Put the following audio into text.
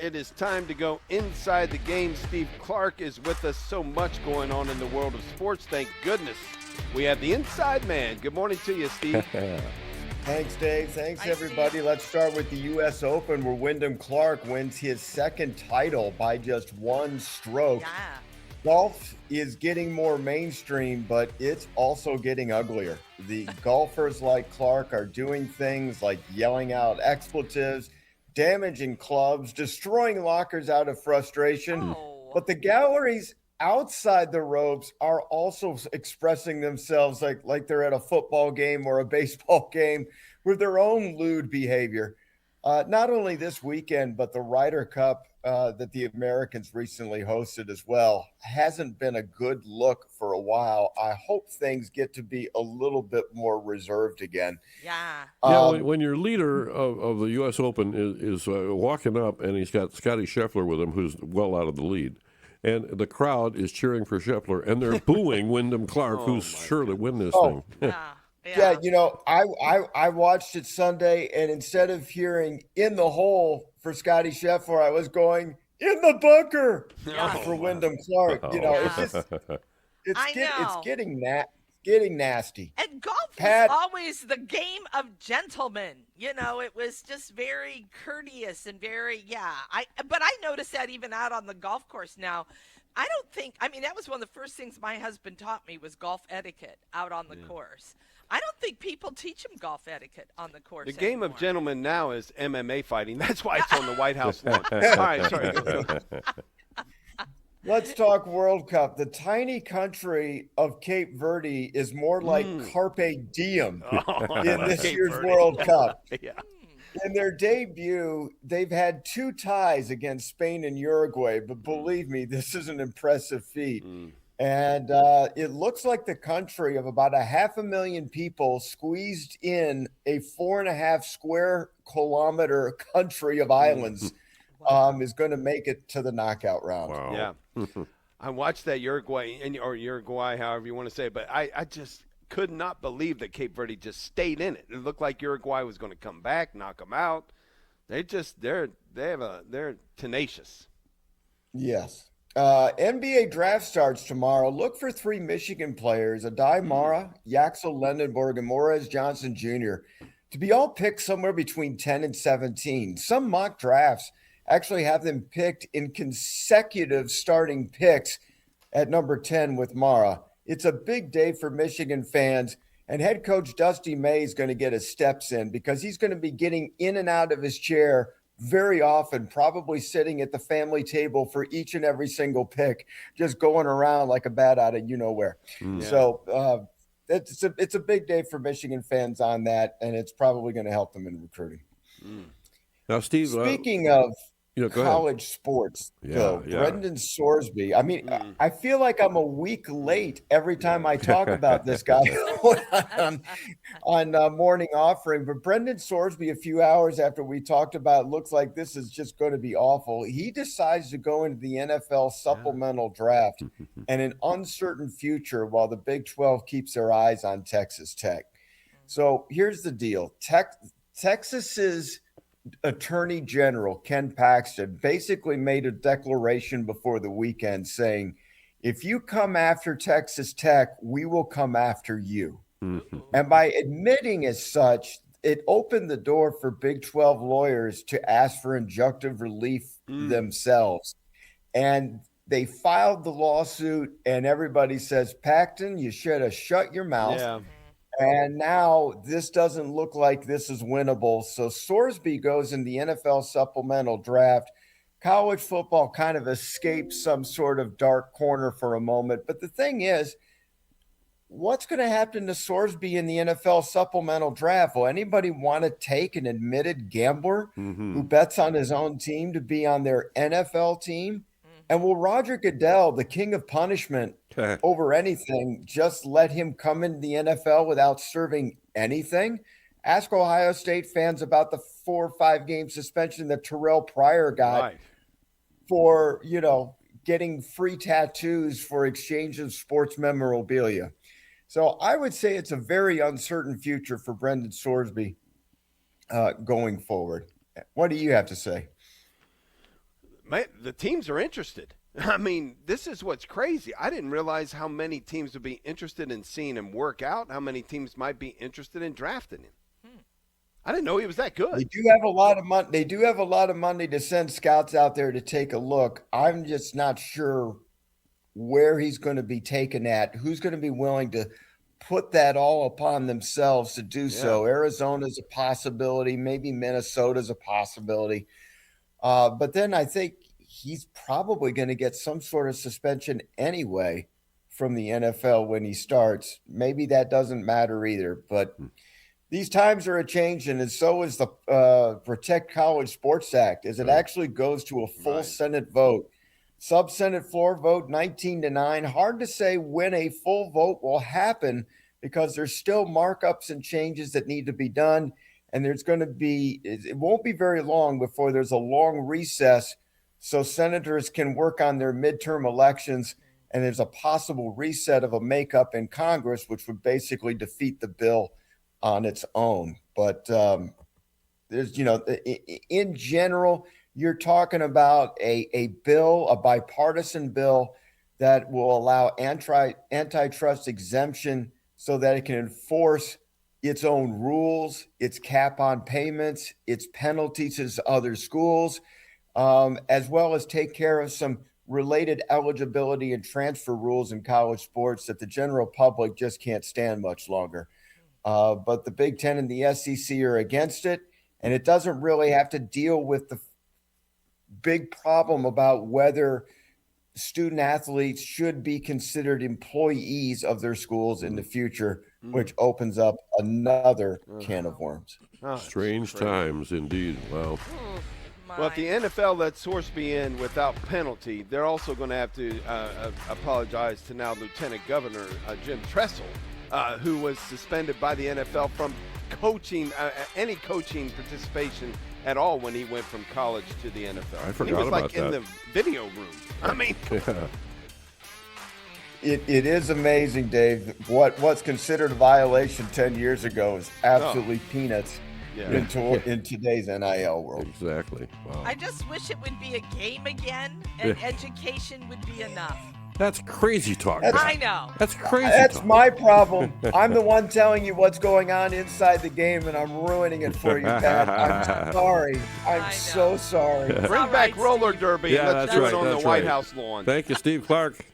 It is time to go inside the game. Steve Clarke is with us. So much going on in the world of sports. Thank goodness we have the inside man. Good morning to you, Steve. Thanks, Dave. Thanks, Hi, everybody. Steve. Let's start with the U.S. Open, where Wyndham Clark wins his second title by just one stroke. Yeah. Golf is getting more mainstream, but it's also getting uglier. The golfers like Clark are doing things like yelling out expletives, damaging clubs, destroying lockers out of frustration. Oh. But the galleries outside the ropes are also expressing themselves like they're at a football game or a baseball game with their own lewd behavior. Not only this weekend, but the Ryder Cup that the Americans recently hosted as well hasn't been a good look for a while. I hope things get to be a little bit more reserved again. Yeah. Yeah, when your leader of the U.S. Open is walking up and he's got Scotty Scheffler with him, who's well out of the lead, and the crowd is cheering for Scheffler, and they're booing Wyndham Clark, who's sure to win this thing. Yeah. Yeah, I watched it Sunday, and instead of hearing "in the hole" for Scotty Scheffler, I was going "in the bunker" for Wyndham Clark. It's just I know. getting nasty. And golf Pat, was always the game of gentlemen. It was just very courteous and very, but I noticed that even out on the golf course now. That was one of the first things my husband taught me was golf etiquette out on the course. I don't think people teach them golf etiquette on the course The game anymore. of gentlemen now is MMA fighting. That's why it's on the White House lawn. All right, sorry. let's talk World Cup. The tiny country of Cape Verde is more like Carpe Diem in this Cape year's Verde. World Cup. Yeah. In their debut, they've had two ties against Spain and Uruguay, but believe me, this is an impressive feat. And it looks like the country of about 500,000 people squeezed in a 4.5 square kilometer country of islands is going to make it to the knockout round. Wow. Yeah. I watched that Uruguay, however you want to say it, but I just could not believe that Cape Verde just stayed in it. It looked like Uruguay was going to come back, knock them out. They're tenacious. Yes. NBA draft starts tomorrow. Look for 3 Michigan players, Adai Mara, Yaxel Lendenborg, and Morez Johnson Jr., to be all picked somewhere between 10 and 17. Some mock drafts actually have them picked in consecutive starting picks at number 10 with Mara. It's a big day for Michigan fans, and head coach Dusty May is going to get his steps in because he's going to be getting in and out of his chair very often, probably sitting at the family table for each and every single pick, just going around like a bat out of you-know-where. So it's a big day for Michigan fans on that, and it's probably going to help them in recruiting. Now, Steve, Speaking of go ahead. college sports, though, Yeah. Brendan Sorsby. I feel like I'm a week late every time I talk about this guy on Morning Offering. But Brendan Sorsby, a few hours after we talked about, looks like this is just going to be awful. He decides to go into the NFL supplemental draft and an uncertain future while the Big 12 keeps their eyes on Texas Tech. So here's the deal. Texas's Attorney General Ken Paxton basically made a declaration before the weekend saying, if you come after Texas Tech, we will come after you. And by admitting as such, it opened the door for Big 12 lawyers to ask for injunctive relief themselves. And they filed the lawsuit, and everybody says, Paxton, you should have shut your mouth. Yeah. And now this doesn't look like this is winnable. So Sorsby goes in the NFL supplemental draft. College football kind of escapes some sort of dark corner for a moment. But the thing is, what's going to happen to Sorsby in the NFL supplemental draft? Will anybody want to take an admitted gambler who bets on his own team to be on their NFL team? And will Roger Goodell, the king of punishment over anything, just let him come into the NFL without serving anything? Ask Ohio State fans about the 4 or 5 game suspension that Terrell Pryor got for, getting free tattoos for exchange of sports memorabilia. So I would say it's a very uncertain future for Brendan Sorsby going forward. What do you have to say? Man, the teams are interested. I mean, this is what's crazy. I didn't realize how many teams would be interested in seeing him work out, how many teams might be interested in drafting him. I didn't know he was that good. They do have a lot of money. They do have a lot of money to send scouts out there to take a look. I'm just not sure where he's going to be taken at. Who's going to be willing to put that all upon themselves to do so? Arizona's a possibility. Maybe Minnesota's a possibility. But then I think he's probably going to get some sort of suspension anyway from the NFL when he starts. Maybe that doesn't matter either. But these times are a changing, and so is the Protect College Sports Act, as it actually goes to a full Senate vote. Sub-Senate floor vote 19-9. Hard to say when a full vote will happen because there's still markups and changes that need to be done. And there's going to be, it won't be very long before there's a long recess so senators can work on their midterm elections. And there's a possible reset of a makeup in Congress, which would basically defeat the bill on its own. But there's, in general, you're talking about a bill, a bipartisan bill that will allow antitrust exemption so that it can enforce its own rules, its cap on payments, its penalties to other schools, as well as take care of some related eligibility and transfer rules in college sports that the general public just can't stand much longer. But the Big Ten and the SEC are against it, and it doesn't really have to deal with the big problem about whether student athletes should be considered employees of their schools in the future, which opens up another can of worms. Strange times indeed. Wow. Well, if the NFL lets Sorsby in without penalty, they're also going to have to apologize to now Lieutenant Governor Jim Tressel, who was suspended by the NFL from coaching, any coaching participation at all when he went from college to the NFL. I forgot he was about like that. in the video room. I mean, It is amazing, Dave. What's considered a violation 10 years ago is absolutely peanuts in today's NIL world. Exactly. Wow. I just wish it would be a game again, and education would be enough. That's crazy talk. I know. That's crazy That's talk. my problem. I'm the one telling you what's going on inside the game, and I'm ruining it for you, Pat. I'm sorry. I'm so sorry. bring all back right, roller Steve. derby Yeah, and let's that's do right, it on the that's White right. House lawn. Thank you, Steve Clarke.